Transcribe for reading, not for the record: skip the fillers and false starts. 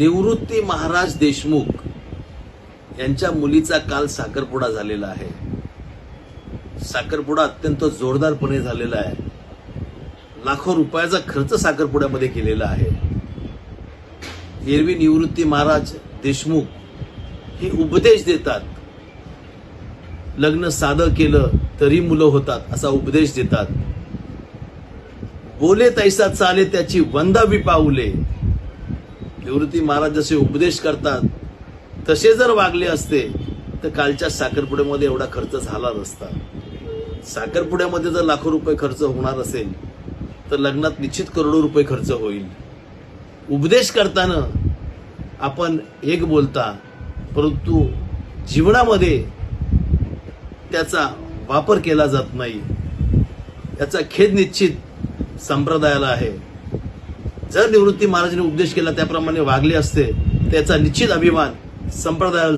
निवृत्ती महाराज देशमुख यांच्या मुलीचा काल साखरपुडा झालेला आहे। साखरपुडा अत्यंत जोरदारपणे झालेला आहे। लाखो रुपयाचा खर्च साखरपुड्यामध्ये केलेला आहे। एरवी निवृत्ती महाराज देशमुख हे उपदेश देतात, लग्न साधं केलं तरी मुलं होतात असा उपदेश देतात। बोले तैसा चाले त्याची वंदावी पाऊले। निवृत्ती महाराज जसे उपदेश करतात तसे जर वागले असते तर कालच्या साखरपुड्यामध्ये एवढा खर्च झाला नसता। साखरपुड्यामध्ये जर लाखो रुपये खर्च होणार असेल तर लग्नात निश्चित करोडो रुपये खर्च होईल। उपदेश करताना आपण एक बोलता, परंतु जीवनामध्ये त्याचा वापर केला जात नाही। याचा खेद निश्चित संप्रदायाला आहे। जर निवृत्ती महाराजांनी उपदेश केला त्याप्रमाणे वागले असते त्याचा निश्चित अभिमान संप्रदायाला